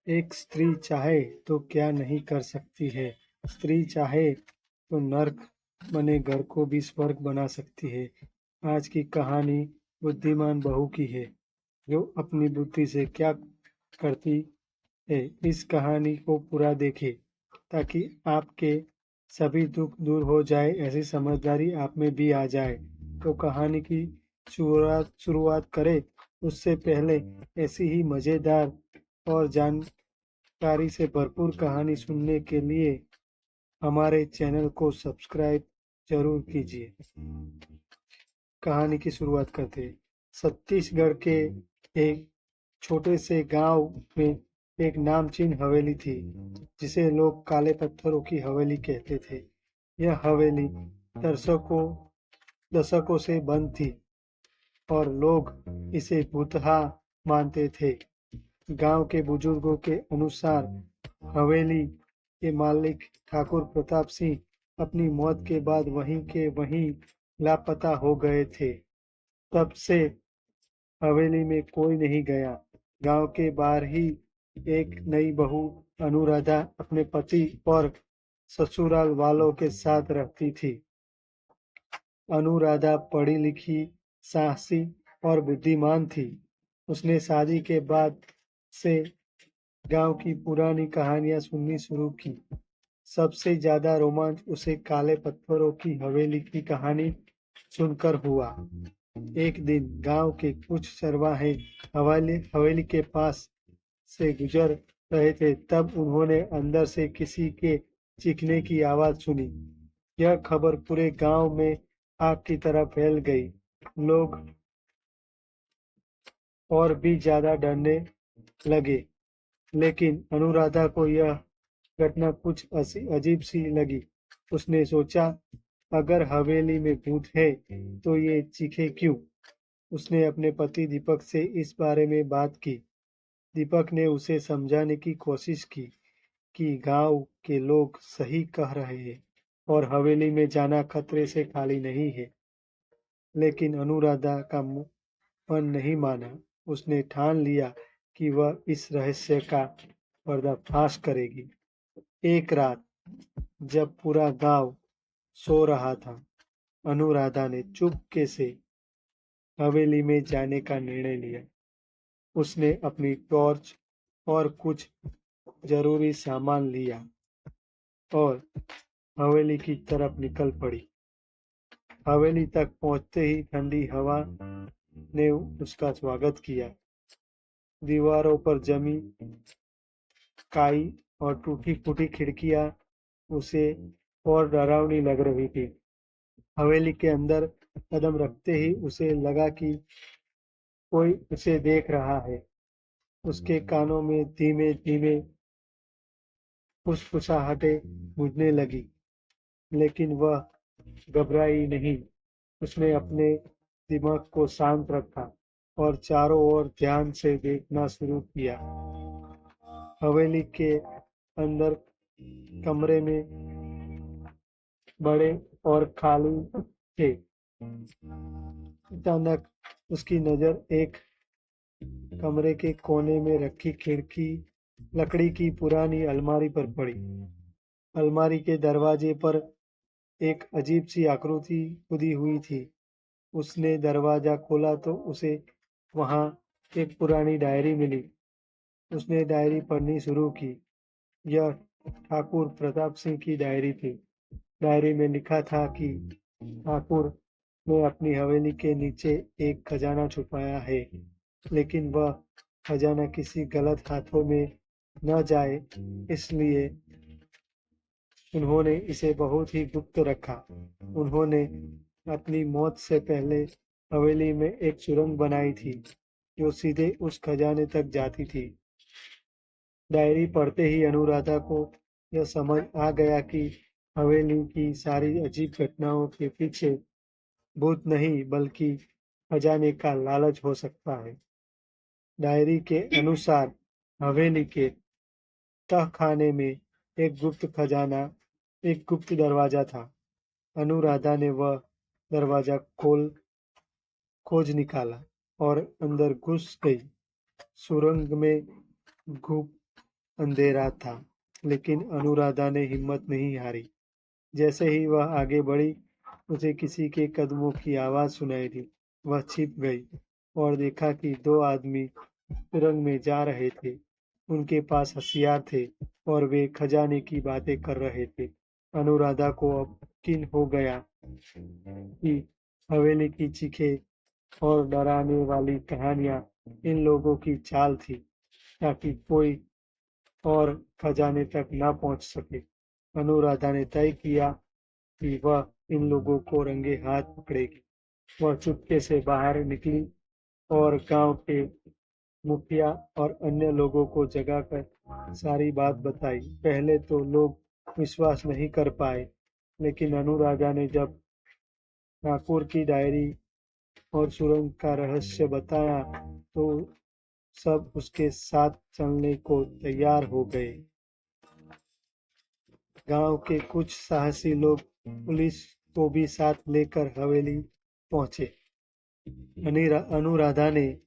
एक स्त्री चाहे तो क्या नहीं कर सकती है। स्त्री चाहे तो नर्क बने घर को भी स्वर्ग बना सकती है। आज की कहानी बुद्धिमान बहू की है, जो अपनी बुद्धि से क्या करती है। इस कहानी को पूरा देखें ताकि आपके सभी दुख दूर हो जाए, ऐसी समझदारी आप में भी आ जाए। तो कहानी की शुरुआत करें उससे पहले ऐसी ही मजेदार और जानकारी से भरपूर कहानी सुनने के लिए हमारे चैनल को सब्सक्राइब जरूर कीजिए। कहानी की शुरुआत करते हैं। छत्तीसगढ़ के एक छोटे से गांव में एक नामचीन हवेली थी, जिसे लोग काले पत्थरों की हवेली कहते थे। यह हवेली दशकों से बंद थी और लोग इसे भूतहा मानते थे। गांव के बुजुर्गों के अनुसार हवेली के मालिक ठाकुर प्रताप सिंह अपनी मौत के बाद वहीं के वहीं लापता हो गए थे। तब से हवेली में कोई नहीं गया। गांव के बाहर ही एक नई बहू अनुराधा अपने पति और ससुराल वालों के साथ रहती थी। अनुराधा पढ़ी लिखी, साहसी और बुद्धिमान थी। उसने शादी के बाद से गांव की पुरानी कहानियां सुननी शुरू की। सबसे ज्यादा रोमांच उसे काले पत्थरों की हवेली की कहानी सुनकर हुआ। एक दिन गांव के कुछ चरवाहे हवेली के पास से गुजर रहे थे, तब उन्होंने अंदर से किसी के चीखने की आवाज सुनी। यह खबर पूरे गांव में आग की तरह फैल गई। लोग और भी ज्यादा डरने लगे, लेकिन अनुराधा को यह घटना कुछ अजीब सी लगी। उसने सोचा, अगर हवेली में भूत है तो ये चीखे क्यों? उसने अपने पति दीपक से इस बारे में बात की। दीपक ने उसे समझाने की कोशिश की कि गांव के लोग सही कह रहे हैं और हवेली में जाना खतरे से खाली नहीं है। लेकिन अनुराधा का मन नहीं माना। उसने ठान लिया कि वह इस रहस्य का पर्दाफाश करेगी। एक रात जब पूरा गांव सो रहा था, अनुराधा ने चुपके से हवेली में जाने का निर्णय लिया। उसने अपनी टॉर्च और कुछ जरूरी सामान लिया और हवेली की तरफ निकल पड़ी। हवेली तक पहुंचते ही ठंडी हवा ने उसका स्वागत किया। दीवारों पर जमी काई और टूटी फूटी खिड़कियां उसे और डरावनी लग रही थी। हवेली के अंदर कदम रखते ही उसे लगा कि कोई उसे देख रहा है। उसके कानों में धीमे धीमे फुसफुसाहटें गूंजने लगी, लेकिन वह घबराई नहीं। उसने अपने दिमाग को शांत रखा और चारों ओर ध्यान से देखना शुरू किया। हवेली के अंदर कमरे में बड़े और खाली थे। अचानक उसकी नजर एक कमरे के कोने में रखी लकड़ी की पुरानी अलमारी पर पड़ी। अलमारी के दरवाजे पर एक अजीब सी आकृति खुदी हुई थी। उसने दरवाजा खोला तो उसे वहां एक पुरानी डायरी मिली। उसने डायरी पढ़नी शुरू की। यह ठाकुर प्रताप सिंह की डायरी थी। डायरी में लिखा था कि ठाकुर ने अपनी हवेली के नीचे एक खजाना छुपाया है, लेकिन वह खजाना किसी गलत हाथों में न जाए, इसलिए उन्होंने इसे बहुत ही गुप्त रखा। उन्होंने अपनी मौत से पहले हवेली में एक सुरंग बनाई थी, जो सीधे उस खजाने तक जाती थी। डायरी पढ़ते ही अनुराधा को यह समझ आ गया कि हवेली की सारी अजीब घटनाओं के पीछे भूत नहीं बल्कि खजाने का लालच हो सकता है। डायरी के अनुसार हवेली के तहखाने में एक गुप्त दरवाजा था। अनुराधा ने वह दरवाजा खोज निकाला और अंदर घुस गई। सुरंग में घुप अंधेरा था, लेकिन अनुराधा ने हिम्मत नहीं हारी। जैसे ही वह आगे बढ़ी, उसे किसी के कदमों की आवाज सुनाई दी। वह छिप गई और देखा कि दो आदमी सुरंग में जा रहे थे। उनके पास हथियार थे और वे खजाने की बातें कर रहे थे। अनुराधा को अब यकीन हो गया कि हवेली की चीखें और डराने वाली कहानियां इन लोगों की चाल थी, ताकि कोई और खजाने तक न पहुंच सके। अनुराधा ने तय किया कि वह इन लोगों को रंगे हाथ पकड़ेगी। वह चुपके से बाहर निकली और गांव के मुखिया और अन्य लोगों को जगाकर सारी बात बताई। पहले तो लोग विश्वास नहीं कर पाए, लेकिन अनुराधा ने जब ठाकुर की डायरी और सुरंग का रहस्य बताया, तो सब उसके साथ चलने को तैयार हो गए। गांव के कुछ साहसी लोग पुलिस को भी साथ लेकर हवेली पहुंचे। अनुराधा ने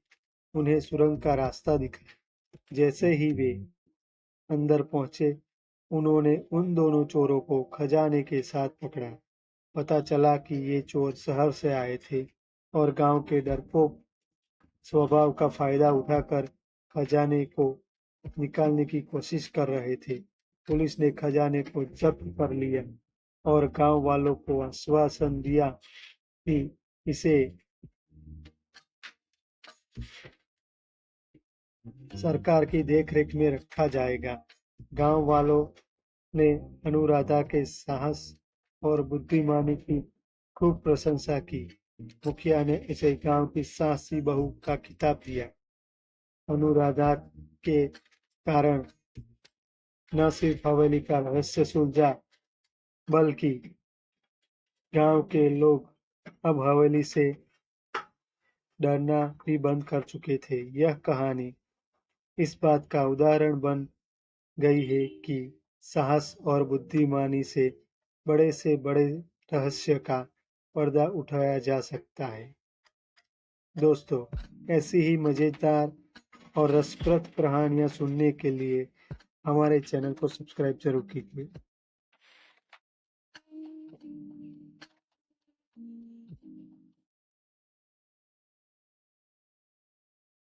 उन्हें सुरंग का रास्ता दिखाया। जैसे ही वे अंदर पहुंचे, उन्होंने उन दोनों चोरों को खजाने के साथ पकड़ा। पता चला कि ये चोर शहर से आए थे और गांव के डरपोक स्वभाव का फायदा उठाकर खजाने को निकालने की कोशिश कर रहे थे। पुलिस ने खजाने को जब्त कर लिया और गांव वालों को आश्वासन दिया कि इसे सरकार की देखरेख में रखा जाएगा। गांव वालों ने अनुराधा के साहस और बुद्धिमानी की खूब प्रशंसा की। मुखिया ने इसे गांव की साहसी बहू का खिताब दिया। अनुराधा के कारण न सिर्फ हवेली का रहस्य सुलझा, बल्कि गांव के लोग अब हवेली से डरना भी बंद कर चुके थे। यह कहानी इस बात का उदाहरण बन गई है कि साहस और बुद्धिमानी से बड़े रहस्य का पर्दा उठाया जा सकता है। दोस्तों, ऐसी ही मजेदार और रसप्रद कहानियां सुनने के लिए हमारे चैनल को सब्सक्राइब जरूर कीजिए।